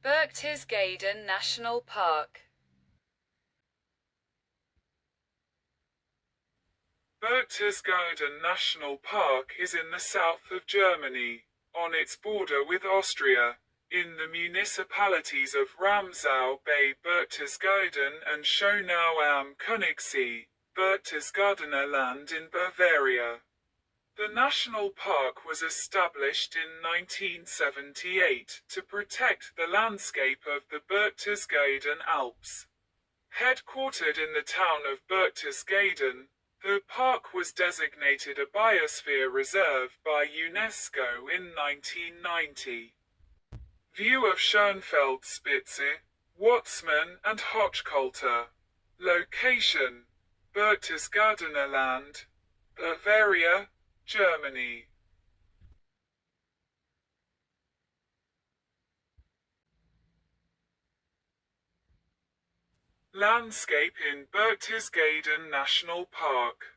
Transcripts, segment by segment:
Berchtesgaden National Park. Berchtesgaden National Park is in the south of Germany, on its border with Austria, in the municipalities of Ramsau bei Berchtesgaden and Schönau am Königssee, Berchtesgadener Land in Bavaria. The national park was established in 1978 to protect the landscape of the Berchtesgaden Alps. Headquartered in the town of Berchtesgaden, the park was designated a biosphere reserve by UNESCO in 1990. View of Schönfeldspitze, Watzmann and Hochkultur. Location: Berchtesgadener Land, Bavaria, Germany. Landscape in Berchtesgaden National Park.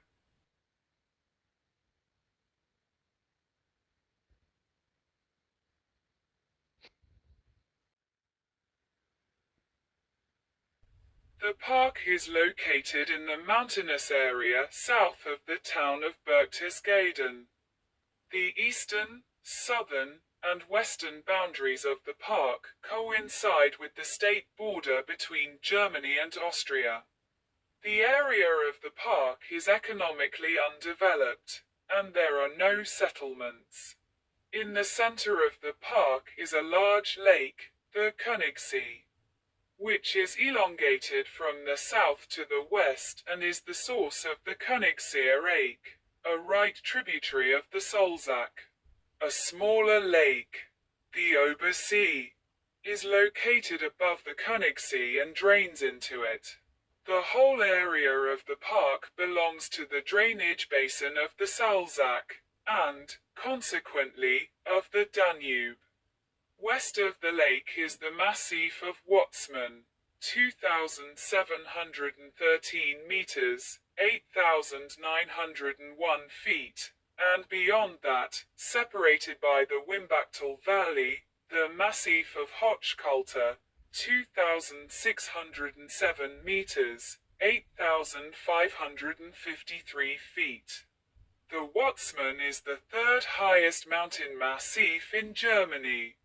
The park is located in the mountainous area south of the town of Berchtesgaden. The eastern, southern, and western boundaries of the park coincide with the state border between Germany and Austria. The area of the park is economically undeveloped, and there are no settlements. In the center of the park is a large lake, the Königssee, which is elongated from the south to the west and is the source of the Königssee Lake, a right tributary of the Solzach. A smaller lake, the Obersee, is located above the Königssee and drains into it. The whole area of the park belongs to the drainage basin of the Salzach, and, consequently, of the Danube. West of the lake is the Massif of Watzmann, 2,713 meters, 8,901 feet, and beyond that, separated by the Wimbachtal Valley, the Massif of Hochkultur, 2,607 meters, 8,553 feet. The Watzmann is the third highest mountain massif in Germany.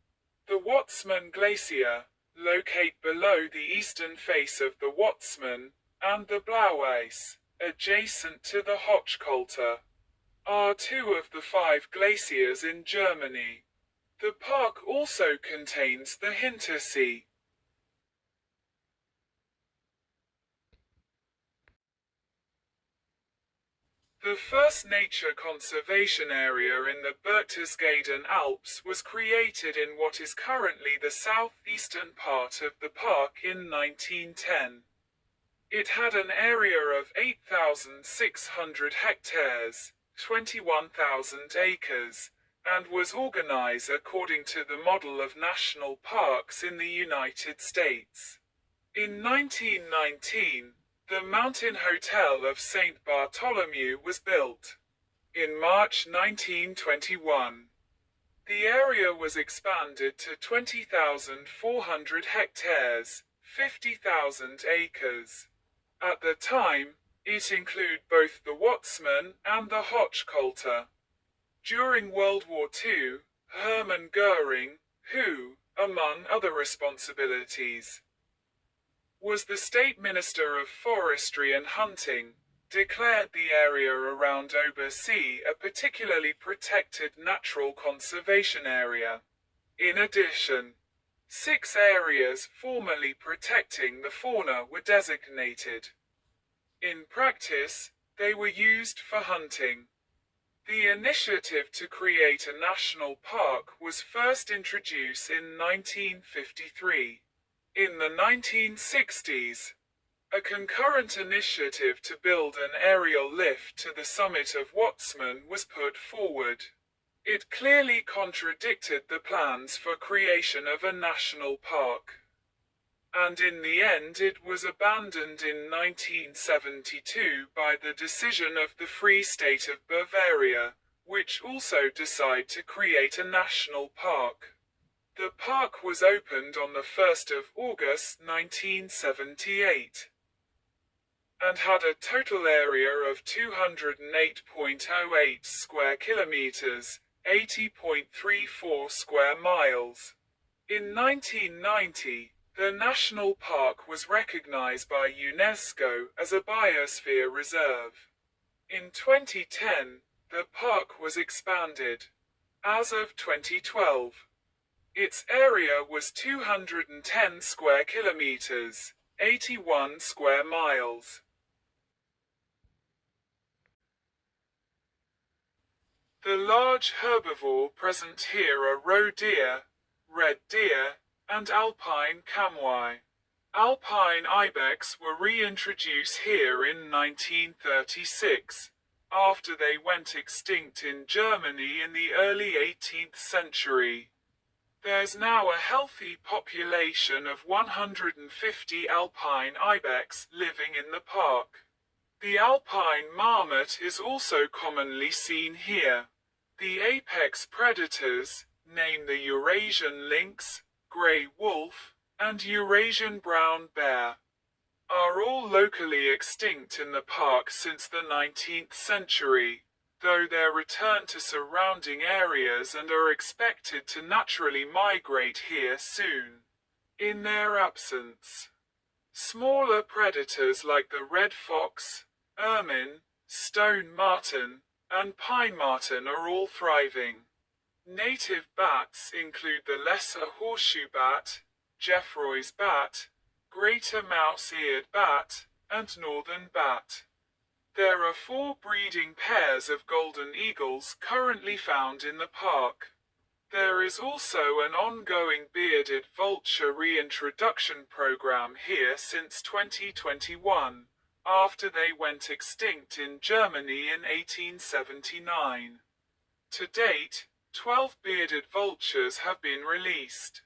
The Watzmann Glacier, locate below the eastern face of the Watzmann, and the Blaueis, adjacent to the Hochkultur, are two of the 5 glaciers in Germany. The park also contains the Hintersee. The first nature conservation area in the Berchtesgaden Alps was created in what is currently the southeastern part of the park in 1910. It had an area of 8,600 hectares, 21,000 acres, and was organized according to the model of national parks in the United States. In 1919, the Mountain Hotel of St. Bartholomew was built. In March 1921, the area was expanded to 20,400 hectares, 50,000 acres. At the time, it included both the Watzmann and the Hochkultur. During World War II, Hermann Goering, who, among other responsibilities, was the State Minister of Forestry and Hunting, declared the area around Obersee a particularly protected natural conservation area. In addition, 6 areas formerly protecting the fauna were designated. In practice, they were used for hunting. The initiative to create a national park was first introduced in 1953. In the 1960s, a concurrent initiative to build an aerial lift to the summit of Watzmann was put forward. It clearly contradicted the plans for creation of a national park, and in the end it was abandoned in 1972 by the decision of the Free State of Bavaria, which also decided to create a national park. The park was opened on the 1st of August 1978 and had a total area of 208.08 square kilometers, 80.34 square miles. In 1990, the national park was recognized by UNESCO as a biosphere reserve. In 2010, the park was expanded. As of 2012, its area was 210 square kilometers, 81 square miles. The large herbivore present here are roe deer, red deer, and alpine chamois. Alpine ibex were reintroduced here in 1936, after they went extinct in Germany in the early 18th century. There's now a healthy population of 150 alpine ibex living in the park. The alpine marmot is also commonly seen here. The apex predators, named the Eurasian lynx, grey wolf, and Eurasian brown bear, are all locally extinct in the park since the 19th century, though they're returned to surrounding areas and are expected to naturally migrate here soon. In their absence, smaller predators like the red fox, ermine, stone marten, and pine marten are all thriving. Native bats include the lesser horseshoe bat, Jeffroy's bat, greater mouse-eared bat, and northern bat. There are 4 breeding pairs of golden eagles currently found in the park. There is also an ongoing bearded vulture reintroduction program here since 2021, after they went extinct in Germany in 1879. To date, 12 bearded vultures have been released.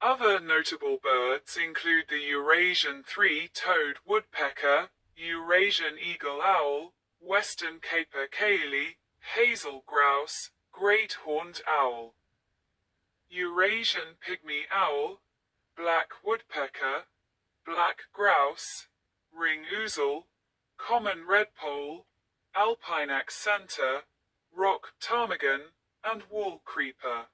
Other notable birds include the Eurasian three-toed woodpecker, Eurasian eagle owl, western capercaillie, hazel grouse, great horned owl, Eurasian pygmy owl, black woodpecker, black grouse, ring ouzel, common redpoll, alpine accentor, rock ptarmigan, and wall creeper.